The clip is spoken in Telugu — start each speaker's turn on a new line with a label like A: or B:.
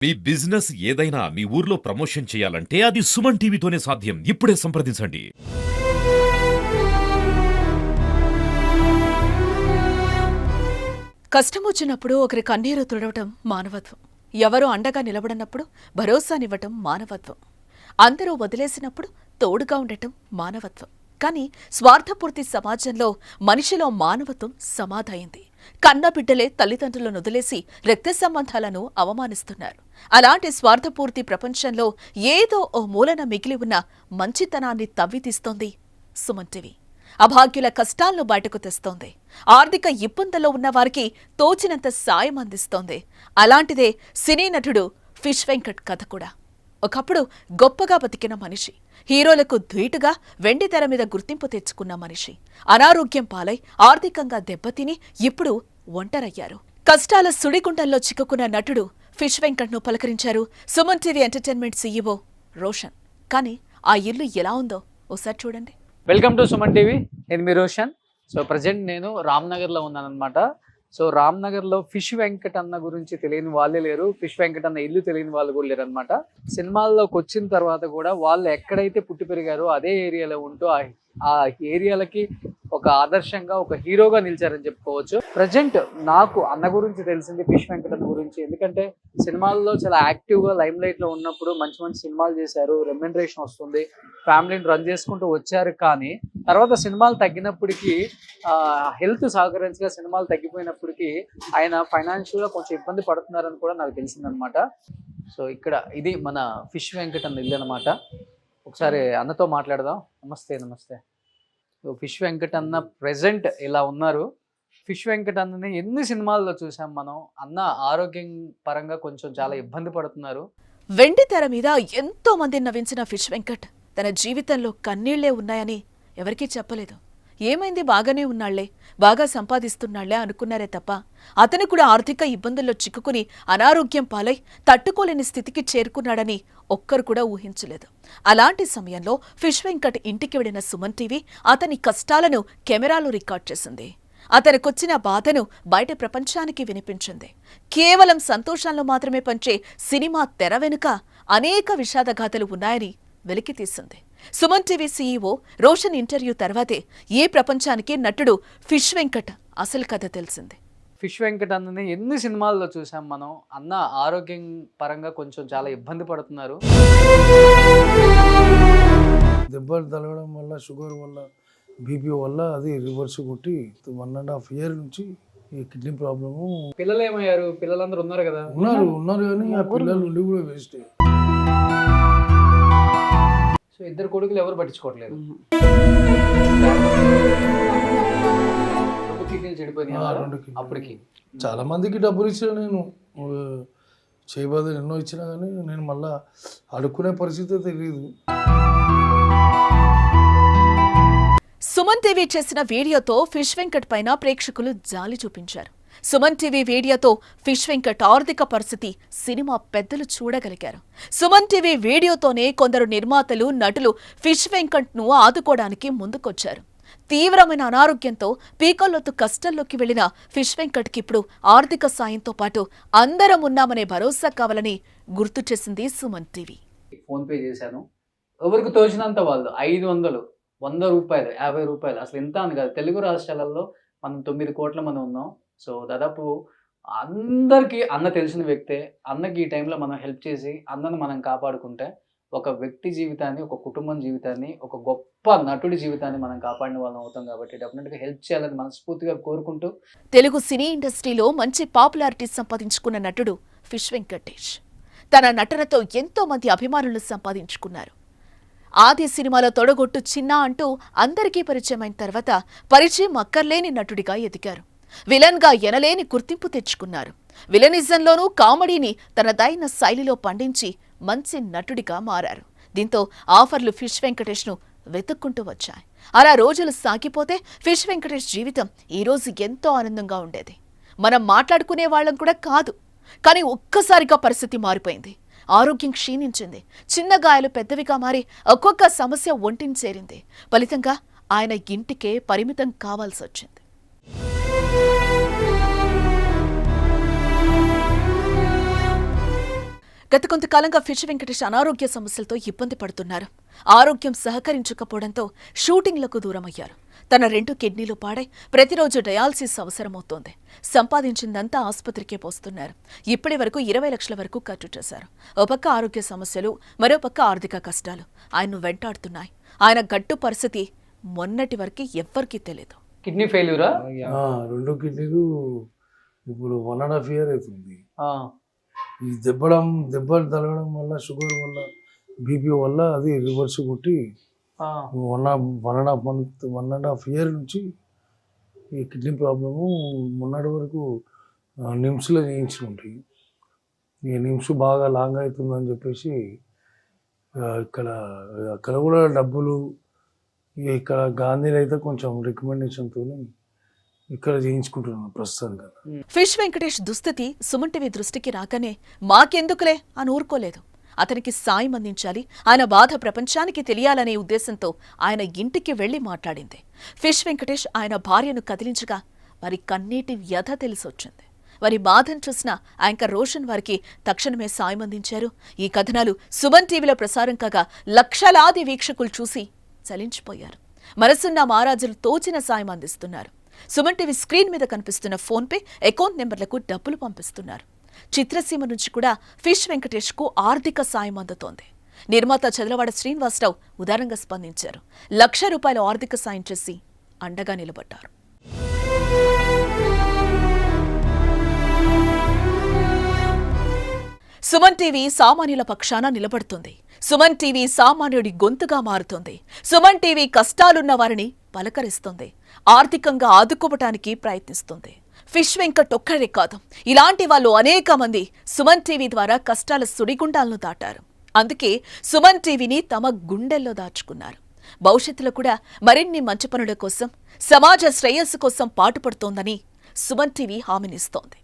A: మీ బిజినెస్ ఏదైనా మీ ఊర్లో ప్రమోషన్ చేయాలంటే అది సుమన్ టీవీతోనే సాధ్యం. ఇప్పుడే సంప్రదించండి.
B: కష్టం వచ్చినప్పుడు ఒకరి కన్నీరు తుడవటం మానవత్వం. ఎవరూ అండగా నిలబడనప్పుడు భరోసానివ్వటం మానవత్వం. అందరూ వదిలేసినప్పుడు తోడుగా ఉండటం మానవత్వం. కానీ స్వార్థపూర్తి సమాజంలో మనిషిలో మానవత్వం సమాధయింది. కన్నబిడ్డలే తల్లిదండ్రులను వదిలేసి రక్త సంబంధాలను అవమానిస్తున్నారు. అలాంటి స్వార్థపూర్తి ప్రపంచంలో ఏదో ఓ మూలన మిగిలి ఉన్న మంచితనాన్ని తవ్వితీస్తోంది సుమన్ టీవీ. అభాగ్యుల కష్టాలను బయటకు తెస్తోంది. ఆర్థిక ఇబ్బందుల్లో ఉన్న వారికి తోచినంత సాయం అందిస్తోంది. అలాంటిదే సినీ నటుడు ఫిష్ వెంకట్ కథ కూడా. ఒకప్పుడు గొప్పగా బతికిన మనిషి, హీరోలకు ధీటుగా వెండి తెర మీద గుర్తింపు తెచ్చుకున్న మనిషి అనారోగ్యం పాలై ఆర్థికంగా దెబ్బతిని ఇప్పుడు ఒంటరయ్యారు. కష్టాల సుడిగుండంలో చిక్కుకున్న నటుడు ఫిష్ వెంకట్ ను పలకరించారు Suman TV entertainment CEO Roshan. కానీ ఆ ఇల్లు ఎలా ఉందో ఓసారి చూడండి.
C: Welcome to Suman TV. నేను మీ రోషన్. సో ప్రజెంట్ నేను రామ్నగర్లో ఉన్నానన్నమాట. సో రామ్నగర్లో ఫిష్ వెంకట్ అన్న గురించి తెలియని వాళ్ళే లేరు, ఫిష్ వెంకట్ అన్న ఇల్లు తెలియని వాళ్ళు కూడా లేరు అనమాట. సినిమాల్లోకి వచ్చిన తర్వాత కూడా వాళ్ళు ఎక్కడైతే పుట్టి పెరిగారో అదే ఏరియాలో ఉంటూ ఆ ఏరియాలకి ఒక ఆదర్శంగా ఒక హీరోగా నిలిచారని చెప్పుకోవచ్చు. ప్రజెంట్ నాకు అన్న గురించి తెలిసింది ఫిష్ వెంకట్ అన్న గురించి. ఎందుకంటే సినిమాల్లో చాలా యాక్టివ్గా లైమ్ లైట్లో ఉన్నప్పుడు మంచి మంచి సినిమాలు చేశారు, రెమ్యునరేషన్ వస్తుంది, ఫ్యామిలీని రన్ చేసుకుంటూ వచ్చారు. కానీ తర్వాత సినిమాలు తగ్గినప్పటికీ హెల్త్ సహకరించగా సినిమాలు తగ్గిపోయినప్పటికీ ఆయన ఫైనాన్షియల్గా కొంచెం ఇబ్బంది పడుతున్నారని కూడా నాకు తెలిసిందనమాట. సో ఇక్కడ ఇది మన ఫిష్ వెంకట్ అన్న ఇల్లు అనమాట. ఒకసారి అన్నతో మాట్లాడదాం. నమస్తే. నమస్తే. ఫిష్ వెంకట్ అన్న ప్రెజెంట్ ఇలా ఉన్నారు. ఫిష్ వెంకట్ అన్నని ఎన్ని సినిమాల్లో చూసాం మనం. అన్న ఆరోగ్యం పరంగా కొంచెం చాలా ఇబ్బంది పడుతున్నారు.
B: వెండి తెర మీద ఎంతో మంది నవ్వించిన ఫిష్ వెంకట్ తన జీవితంలో కన్నీళ్లే ఉన్నాయని ఎవరికీ చెప్పలేదు. ఏమైంది, బాగానే ఉన్నాళ్లే, బాగా సంపాదిస్తున్నాళ్లే అనుకున్నారే తప్ప అతను కూడా ఆర్థిక ఇబ్బందుల్లో చిక్కుకుని అనారోగ్యం పాలై తట్టుకోలేని స్థితికి చేరుకున్నాడని ఒక్కరు కూడా ఊహించలేదు. అలాంటి సమయంలో ఫిష్ వెంకట్ ఇంటికి వెళ్లిన సుమన్ టీవీ అతని కష్టాలను కెమెరాలో రికార్డ్ చేసింది. అతనికొచ్చిన బాధను బయట ప్రపంచానికి వినిపించింది. కేవలం సంతోషాలను మాత్రమే పంచే సినిమా తెర వెనుక అనేక విషాదగాథలు ఉన్నాయని వెలికితీసింది. Suman TV CEO Roshan interview తర్వాతే ఈ ప్రపంచానికి నటుడు ఫిష్ వెంకట్ అసలు కథ తెలిసింది.
C: ఫిష్ వెంకట్ అన్నని ఎన్ని సినిమాల్లో చూసాం మనం. అన్న ఆరోగ్యం పరంగా కొంచెం చాలా ఇబ్బంది పడుతున్నారు.
D: దెబ్బలు తగలడం వల్ల, షుగర్ వల్ల, బీపీ వల్ల అది రివర్స్ కొట్టి 1.5 year నుంచి ఈ కిడ్నీ ప్రాబ్లము.
C: పిల్లలు ఏమయ్యారు? పిల్లలందరూ ఉన్నారు కదా?
D: ఉన్నారు కానీ ఆ పిల్లలు ఉండి కూడా వేస్ట్.
C: సో ఇద్దరు కొడుకులు ఎవరు పట్టించుకోవట్లేదు. అప్పటికి
D: చాలా మందికి డబ్బులు ఇచ్చిన నేను చేయబోదు ఎన్నో ఇచ్చినా కానీ నేను మళ్ళా అడుక్కునే పరిస్థితి తెలియదు.
B: సుమన్ టీవీ చేసిన వీడియోతో ఫిష్ వెంకట్ పైన ప్రేక్షకులు జాలి చూపించారు. సుమన్ టీవీ వీడియోతో ఫిష్ వెంకట్ ఆర్థిక పరిస్థితి సినిమా పెద్దలు చూడగలిగారు. సుమన్ టీవీ వీడియోతోనే కొందరు నిర్మాతలు, నటులు ఫిష్ వెంకట్ ను ఆదుకోవడానికి ముందుకొచ్చారు. తీవ్రమైన అనారోగ్యంతో పీకల్లోతు కష్టంలోకి వెళ్లిన ఫిష్ వెంకట్ కి ఇప్పుడు ఆర్థిక సాయంతో పాటు అందరం ఉన్నామనే భరోసా కావాలని గుర్తు చేసింది సుమన్ టీవీ.
C: ఫోన్ పే చేశాను, ఎవరికి తోచినంత వాళ్ళు 500, 100 రూపాయలు, 50 రూపాయలు, అసలు ఎంత అని కాదు. తెలుగు రాష్ట్రాలలో మనం 9 కోట్ల మంది ఉన్నాం. సో దాదాపు అందరికీ అన్న తెలిసిన వ్యక్తే. అన్నకి ఈ టైంలో మనం హెల్ప్ చేసి అన్నను మనం కాపాడుకుంటే ఒక వ్యక్తి జీవితాన్ని, ఒక కుటుంబం జీవితాన్ని, ఒక గొప్ప నటుడి జీవితాన్ని మనం కాపాడిన వాళ్ళం అవుతాం. కాబట్టి డెఫినెట్గా హెల్ప్ చేయాలని మనస్ఫూర్తిగా కోరుకుంటూ
B: తెలుగు సినీ ఇండస్ట్రీలో మంచి పాపులారిటీ సంపాదించుకున్న నటుడు ఫిష్ వెంకటేష్ తన నటనతో ఎంతో మంది అభిమానులు సంపాదించుకున్నారు. ఆది సినిమాలో తొడగొట్టు చిన్న అంటూ అందరికీ పరిచయమైన తర్వాత పరిచయం అక్కర్లేని నటుడిగా ఎదిగారు. విలన్ గా ఎనలేని గుర్తింపు తెచ్చుకున్నారు. విలనిజంలోనూ కామెడీని తనదైన శైలిలో పండించి మంచి నటుడిగా మారారు. దీంతో ఆఫర్లు ఫిష్ వెంకటేష్ ను వెతుక్కుంటూ వచ్చాయి. అలా రోజులు సాగిపోతే ఫిష్ వెంకటేష్ జీవితం ఈ రోజు ఎంతో ఆనందంగా ఉండేది. మనం మాట్లాడుకునే వాళ్ళం కూడా కాదు. కానీ ఒక్కసారిగా పరిస్థితి మారిపోయింది. ఆరోగ్యం క్షీణించింది. చిన్న గాయాలు పెద్దవిగా మారి ఒక్కొక్క సమస్య ఒంటిని చేరింది. ఫలితంగా ఆయన ఇంటికే పరిమితం కావాల్సి వచ్చింది. గత కొంతకాలంగా ఫిష్ వెంకటేష్ అనారోగ్య సమస్యలతో ఇబ్బంది పడుతున్నారు. ఆరోగ్యం సహకరించకపోవడంతో షూటింగ్లకు దూరమయ్యారు. తన 2 కిడ్నీలు పాడై ప్రతిరోజు డయాలసిస్ అవసరమవుతోంది. సంపాదించిందంతా ఆసుపత్రికే పోస్తున్నారు. ఇప్పటి వరకు 20 లక్షల వరకు ఖర్చు చేశారు. ఓ పక్క ఆరోగ్య సమస్యలు, మరోపక్క ఆర్థిక కష్టాలు ఆయన్ను వెంటాడుతున్నాయి. ఆయన గట్టు పరిస్థితి మొన్నటి వరకు ఎవ్వరికీ తెలియదు.
C: కిడ్నీ ఫెయిల్యూరా?
D: 2 కిడ్నీలు ఇప్పుడు 1.5 year అవుతుంది. ఈ దెబ్బలు తగలడం వల్ల, షుగర్ వల్ల, బీపీ వల్ల అది రివర్స్ కొట్టి 1.5 year నుంచి ఈ కిడ్నీ ప్రాబ్లము మొన్నటి వరకు నిమ్స్లో చేయించుకుంటాయి. ఈ నిమ్స్ బాగా లాంగ్ అవుతుందని చెప్పేసి అక్కడ కూడా డబ్బులు, ఇక్కడ గాంధీలో అయితే కొంచెం రికమెండేషన్తో ఇక్కడ చేయించుకుంటున్నాను ప్రస్తుతానికి.
B: ఫిష్ వెంకటేష్ దుస్థితి సుమన్ టీవీ దృష్టికి రాగానే మాకెందుకులే అని ఊరుకోలేదు. అతనికి సాయం అందించాలి, ఆయన బాధ ప్రపంచానికి తెలియాలనే ఉద్దేశంతో ఆయన ఇంటికి వెళ్లి మాట్లాడింది. ఫిష్ వెంకటేష్ ఆయన భార్యను కదిలించగా వారి కన్నీటి వ్యధ తెలిసొచ్చింది. వారి బాధను చూసిన యాంకర్ రోషన్ వారికి తక్షణమే సాయం అందించారు. ఈ కథనాలు సుమన్ టీవీలో ప్రసారం కాగా లక్షలాది వీక్షకులు చూసి చలించిపోయారు. మనసున్న మహారాజులు తోచిన సాయం అందిస్తున్నారు. సుమన్ టీవీ స్క్రీన్ మీద కనిపిస్తున్న ఫోన్పే అకౌంట్ నెంబర్లకు డబ్బులు పంపిస్తున్నారు. చిత్రసీమ నుంచి కూడా ఫిష్ వెంకటేష్ కు ఆర్థిక సాయం అందుతోంది. నిర్మాత చదలవాడ శ్రీనివాసరావు ఉదారంగా స్పందించారు. ₹1,00,000 ఆర్థిక సాయం చేసి అండగా నిలబడ్డారు. సుమన్ టీవీ సామాన్యుల పక్షాన నిలబడుతుంది. సుమన్ టీవీ సామాన్యుడి గొంతుగా మారుతుంది. సుమన్ టీవీ కష్టాలున్న వారిని పలకరిస్తుంది. ఆర్థికంగా ఆదుకోవటానికి ప్రయత్నిస్తుంది. ఫిష్ వెంకట్ ఒక్కరే కాదు, ఇలాంటి వాళ్ళు అనేక మంది సుమన్ టీవీ ద్వారా కష్టాల సుడిగుండాలను దాటారు. అందుకే సుమన్ టీవీని తమ గుండెల్లో దాచుకున్నారు. భవిష్యత్తులో కూడా మరిన్ని మంచి పనుల కోసం, సమాజ శ్రేయస్సు కోసం పాటుపడుతోందని సుమన్ టీవీ హామీనిస్తోంది.